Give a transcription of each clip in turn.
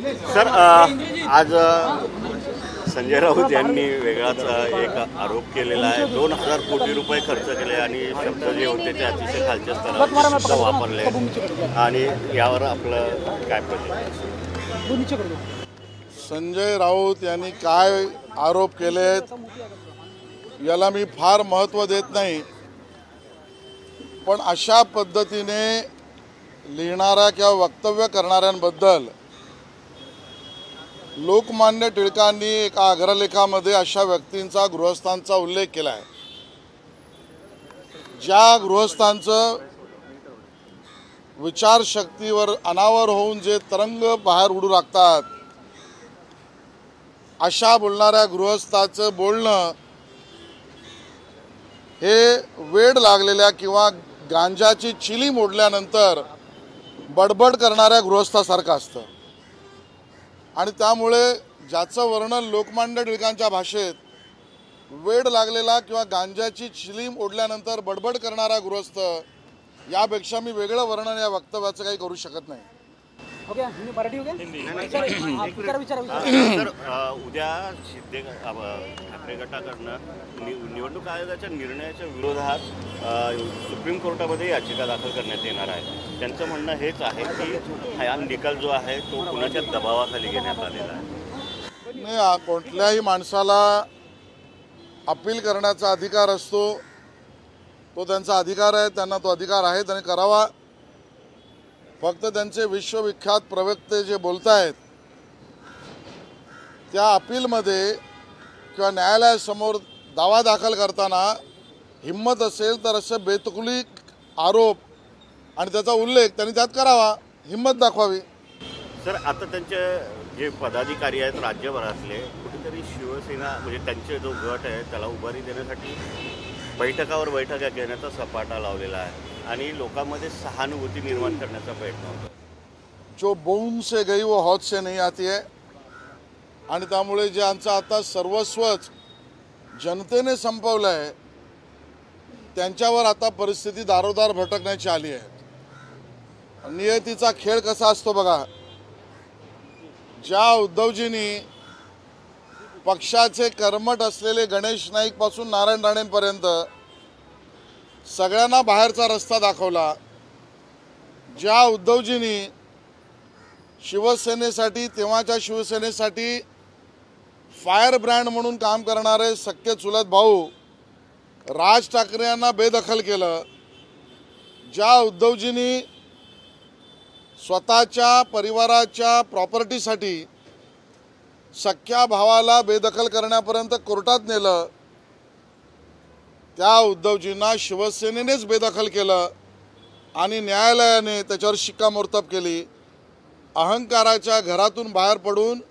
Sir आज संजय राऊत यांनी वेगळाच एक आरोप केलेला आहे। 2000 कोटी रुपये खर्च केले आणि शब्द जे होते ते अतिशय खालच्या स्तरावर वापरले आणि यावर आपलं काय प्रतिक्रिया? संजय राऊत यांनी काय आरोप केलेत याला मी फार महत्त्व देत नाही, पण अशा पद्धतीने लिहिणाऱ्या किंवा वक्तव्य करणाऱ्यांबद्दल लोकमान्य टिळकांनी एका अग्रलेखामध्ये अशा व्यक्तींचा गृहस्थांचा उल्लेख केला आहे, ज्या गृहस्थांचं विचारशक्तीवर अनावर होऊन जे तरंग बाहेर उडू लागतात, अशा बोलणाऱ्या गृहस्थाचं बोलणं हे वेड लागलेल्या किंवा गांजाची चिली मोडल्यानंतर बडबड करणाऱ्या गृहस्थासारखं असतं आणि त्यामुळे ज्याचं वर्णन लोकमान्य टिळकांच्या भाषेत वेड लागलेला किंवा गांजाची चिली ओढल्यानंतर बडबड करणारा गृहस्थ, यापेक्षा मी वेगळं वर्णन या वक्तव्याचं काही करू शकत नाही। सर उद्या शिंदे ठाकरे गटाकडनं निवडणूक आयोगाच्या निर्णयाच्या विरोधात सुप्रीम कोर्टामध्ये याचिका दाखल करण्यात येणार आहे। त्यांचं म्हणणं हेच आहे की हा निकाल जो आहे तो कुणाच्या दबावाखाली घेण्यात आलेला आहे। नाही, कोणत्याही माणसाला अपील करण्याचा अधिकार असतो, तो त्यांचा अधिकार आहे, त्यांना तो अधिकार आहे, त्यांनी करावा। फक्त त्यांचे विश्वविख्यात प्रवक्ते जे बोलत आहेत त्या अपीलमध्ये किंवा न्यायालयासमोर दावा दाखल करताना हिम्मत असेल तर असे बेतुकली आरोप आणि त्याचा उल्लेख त्यांनी त्यात करावा, हिम्मत दाखवावी। सर आता त्यांचे जे पदाधिकारी आहेत राज्यभरातले, कुठेतरी शिवसेना म्हणजे त्यांचे जो गट आहे त्याला उभारी देण्यासाठी बैठकावर बैठका घेण्याचा सपाटा लावलेला आहे आणि लोकांमध्ये सहानुभूती निर्माण करण्याचा प्रयत्न होतो। जो बूंद से गई वो हौद से नहीं आती है आणि त्यामुळे जे आमचं आता सर्वस्वच जनतेने संपवलं आहे त्यांच्यावर आता परिस्थिती दारोदार भटकण्याची आली आहे। नियतीचा खेळ कसा असतो बघा, ज्या उद्धवजींनी पक्षाचे कर्मठ असलेले गणेश नाईक पासून नारायण राणेंपर्यंत सगळ्यांना बाहेरचा रस्ता दाखवला, ज्या उद्धवजींनी शिवसेनेसाठी तेव्हाच्या शिवसेनेसाठी फायर ब्रँड म्हणून काम करणारे सख्खे चुलत भाऊ राज ठाकरे यांना बेदखल केलं, ज्या उद्धवजींनी स्वतःच्या परिवाराच्या प्रॉपर्टीसाठी सख्या भावाला बेदखल करण्यापर्यंत कोर्टात नेलं, त्या उद्धवजींना शिवसेनेनेच बेदखल केलं आणि न्यायालयाने त्याच्यावर शिक्कामोर्तब केली। अहंकाराच्या घरातून बाहेर पडून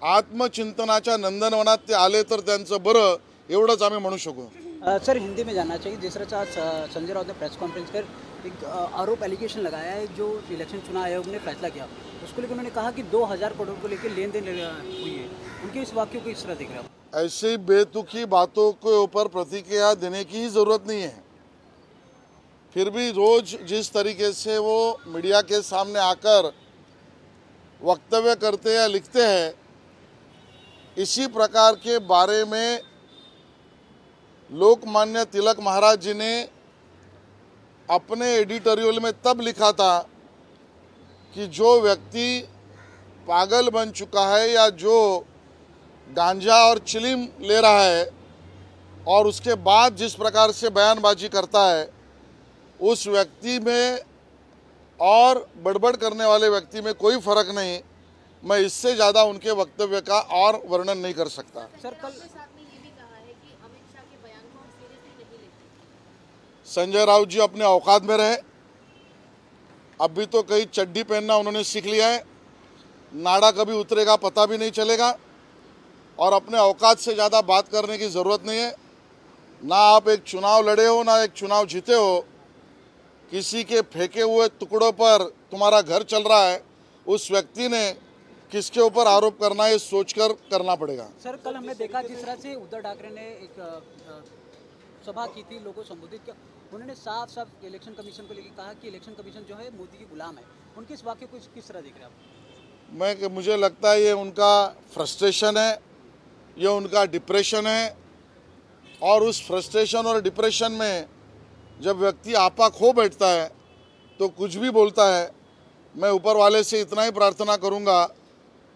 आत्मचिंतनाच्या नंदनवनात ते आले तर त्यांचं बरं, एवढंच आम्ही म्हणू शकू। सर हिंदी में जानना चाहिए, जिस तरह से आज संजय राउत ने प्रेस कॉन्फ्रेंस कर एक आरोप एलिगेशन लगाया है जो इलेक्शन चुनाव आयोग ने फैसला किया, उसको लेकर उन्होंने कहा कि 2000 करोड़ को लेकर लेन देन हुई है, उनके इस वाक्यों को इस तरह देख रहे हैं? ऐसी बेतुकी बातों के ऊपर प्रतिक्रिया देने की ही ज़रूरत नहीं है। फिर भी रोज़ जिस तरीके से वो मीडिया के सामने आकर वक्तव्य करते या लिखते हैं, इसी प्रकार के बारे में लोकमान्य तिलक महाराज जी ने अपने एडिटोरियल में तब लिखा था कि जो व्यक्ति पागल बन चुका है या जो गांजा और चिलिम ले रहा है और उसके बाद जिस प्रकार से बयानबाजी करता है, उस व्यक्ति में और बड़बड़ करने वाले व्यक्ति में कोई फर्क नहीं। मैं इससे ज़्यादा उनके वक्तव्य का और वर्णन नहीं कर सकता। सर कल संजय राउत जी अपने औकात में रहे, अभी तो कहीं चड्डी पहनना उन्होंने सीख लिया है, नाड़ा कभी उतरेगा पता भी नहीं चलेगा और अपने औकात से ज़्यादा बात करने की ज़रूरत नहीं है। ना आप एक चुनाव लड़े हो, ना एक चुनाव जीते हो, किसी के फेंके हुए टुकड़ों पर तुम्हारा घर चल रहा है, उस व्यक्ति ने किसके ऊपर आरोप करना है सोचकर करना पड़ेगा। सर कल हमने देखा जिस तरह से उद्धव ठाकरे ने एक सभा की थी, लोगों को संबोधित किया, उन्होंने साफ साफ इलेक्शन कमीशन को लेकर कहा कि इलेक्शन कमीशन जो है मोदी की गुलाम है, उनके इस वाक्य को किस तरह देख रहे हैं आप? मुझे लगता है ये उनका फ्रस्ट्रेशन है, ये उनका डिप्रेशन है। और उस फ्रस्ट्रेशन और डिप्रेशन में जब व्यक्ति आपा खो बैठता है तो कुछ भी बोलता है। मैं ऊपर वाले से इतना ही प्रार्थना करूंगा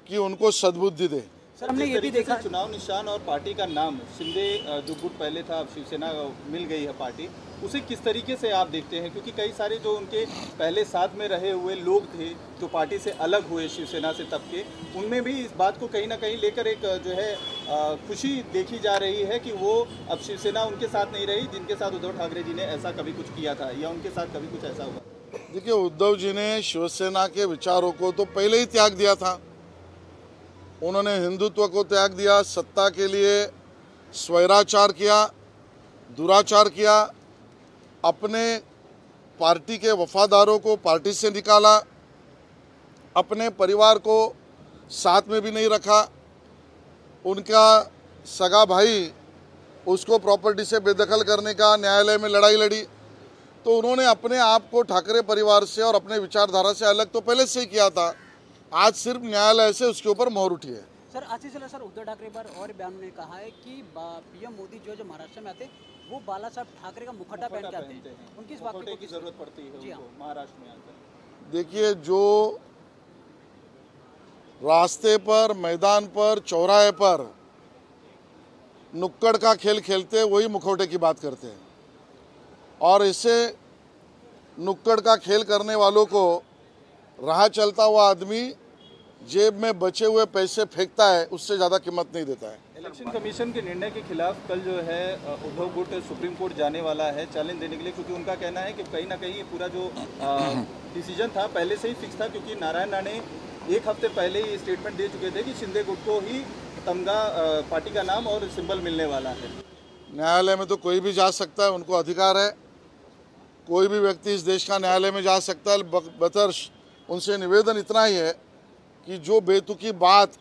कि उनको सद्बुद्धि दे। सर हमने ये भी देखा चुनाव निशान और पार्टी का नाम शिंदे जो गुट पहले था, अब शिवसेना मिल गई है पार्टी, उसे किस तरीके से आप देखते हैं? क्योंकि कई सारे जो उनके पहले साथ में रहे हुए लोग थे जो पार्टी से अलग हुए शिवसेना से तब के, उनमें भी इस बात को कहीं ना कहीं लेकर एक जो है खुशी देखी जा रही है कि वो अब शिवसेना उनके साथ नहीं रही जिनके साथ उद्धव ठाकरे जी ने ऐसा कभी कुछ किया था या उनके साथ कभी कुछ ऐसा हुआ। देखिए, उद्धव जी ने शिवसेना के विचारों को तो पहले ही त्याग दिया था। उन्होंने हिंदुत्व को त्याग दिया, सत्ता के लिए स्वैराचार किया, दुराचार किया, अपने पार्टी के वफादारों को पार्टी से निकाला, अपने परिवार को साथ में भी नहीं रखा। उनका सगा भाई उसको प्रॉपर्टी से बेदखल करने का न्यायालय में लड़ाई लड़ी। तो उन्होंने अपने आप को ठाकरे परिवार से और अपने विचारधारा से अलग तो पहले से ही किया था। आज सिर्फ न्यायालय से उसके ऊपर मोहर उठी है। सर आशीष सर, उद्धव ठाकरे पर और बयान में कहा है कि पीएम मोदी जो महाराष्ट्र में आते वो बाला साहब ठाकरे का मुखौटा पहन के आते हैं। उनकी इस बात की जरूरत पड़ती है उनको महाराष्ट्र में आकर। देखिए, जो रास्ते पर, मैदान पर, चौराहे पर नुक्कड़ का खेल खेलते हैं वही मुखौटे की बात करते हैं। और इसे नुक्कड़ का खेल करने वालों को राह चलता हुआ आदमी जेब में बचे हुए पैसे फेंकता है, उससे ज़्यादा कीमत नहीं देता है। इलेक्शन कमीशन के निर्णय के खिलाफ कल जो है उद्धव गुट सुप्रीम कोर्ट जाने वाला है चैलेंज देने के लिए, क्योंकि उनका कहना है कि कहीं ना कहीं पूरा जो डिसीजन था पहले से ही फिक्स था, क्योंकि नारायण राणे एक हफ्ते पहले ही स्टेटमेंट दे चुके थे कि शिंदे गुट को ही तमगा पार्टी का नाम और सिंबल मिलने वाला है। न्यायालय में तो कोई भी जा सकता है, उनको अधिकार है। कोई भी व्यक्ति इस देश का न्यायालय में जा सकता है। बतर्श उनसे निवेदन इतना ही है कि जो बेतुकी बात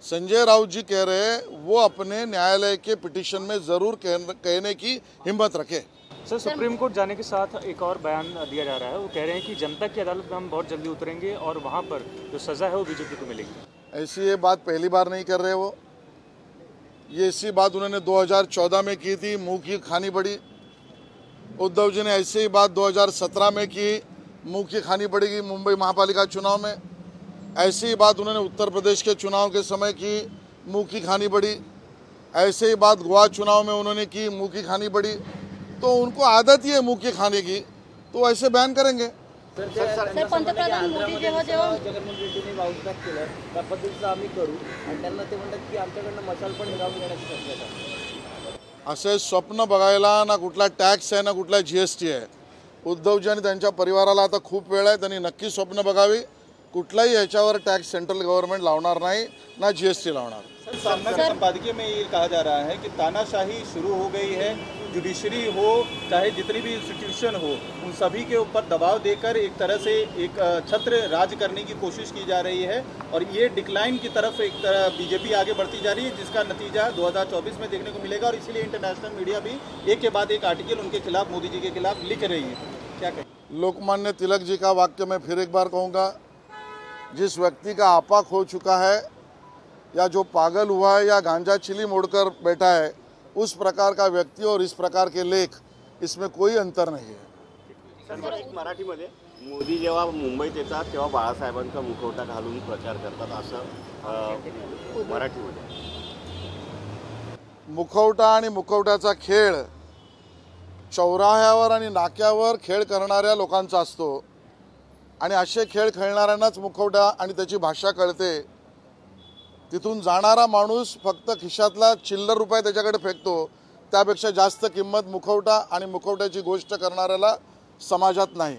संजय राउत जी कह रहे हैं वो अपने न्यायालय के पिटीशन में ज़रूर कहने की हिम्मत रखे। सर, सुप्रीम कोर्ट जाने के साथ एक और बयान दिया जा रहा है। वो कह रहे हैं कि जनता की अदालत में हम बहुत जल्दी उतरेंगे और वहाँ पर जो सज़ा है वो बीजेपी को मिलेगी। ऐसी ये बात पहली बार नहीं कर रहे वो। ये ऐसी बात उन्होंने 2014 में की थी, मुंह की खानी पड़ी। उद्धव जी ने ऐसी ही बात 2017 में की, मुंह की खानी पड़ेगी मुंबई महापालिका चुनाव में। ऐसी ही बात उन्होंने उत्तर प्रदेश के चुनाव के समय की, मुंह की खानी पड़ी। ऐसे ही बात गोवा चुनाव में उन्होंने की, मुंह की खानी पड़ी। तो उनको आदत ही है मुंह की खाने की, तो ऐसे बयान करेंगे। सर पंतप्रधान मोदी जेव्हा जगनमोहन रेड्डीने बाउन्सबॅक केलं त्या पद्धतीचं आम्ही करू आणि त्यांना ते म्हणतात की आमच्याकडनं मशाल पण हिरावून घेण्याची शक्यता आहे। असे स्वप्न बघायला ना कुठला टॅक्स आहे ना कुठला GST आहे। उद्धवजी आणि त्यांच्या परिवाराला आता खूप वेळ आहे, त्यांनी नक्की स्वप्न बघावी। कुठलाही याच्यावर टॅक्स सेंट्रल गव्हर्नमेंट लावणार नाही, ना GST लावणार। सामना के संपादकीय में ये कहा जा रहा है कि तानाशाही शुरू हो गई है। जुडिशरी हो चाहे जितनी भी इंस्टीट्यूशन हो, उन सभी के ऊपर दबाव देकर एक तरह से एक छत्र राज करने की कोशिश की जा रही है और ये डिक्लाइन की तरफ एक तरह बीजेपी आगे बढ़ती जा रही है, जिसका नतीजा 2024 में देखने को मिलेगा। और इसीलिए इंटरनेशनल मीडिया भी एक के बाद एक आर्टिकल उनके खिलाफ, मोदी जी के खिलाफ लिख रही है। क्या कहें? लोकमान्य तिलक जी का वाक्य मैं फिर एक बार कहूँगा, जिस व्यक्ति का आपा खो चुका है या जो पागल हुआ है या गांजा चिली मोड़कर बैठा है, उस प्रकार का व्यक्ति और इस प्रकार के लेख, इसमें कोई अंतर नहीं है। सर, मराठीमध्ये मोदी जेव्हा मुंबईत येतात तेव्हा बाळासाहेबांचा मुखवटा घालून प्रचार करतात असं मराठीमध्ये। मुखवटा आणि मुखवट्याचा खेळ चौराह्यावर आणि नाक्यावर खेळ करणाऱ्या लोकांचा असतो आणि असे खेळ खेळणाऱ्यांनाच मुखवटा आणि त्याची भाषा कळते। तिथून जाणारा माणूस फक्त खिशातला चिल्लर रुपये त्याच्याकडे फेकतो, त्यापेक्षा जास्त किंमत मुखवटा आणि मुखवट्याची गोष्ट करणाऱ्याला समाजात नाही।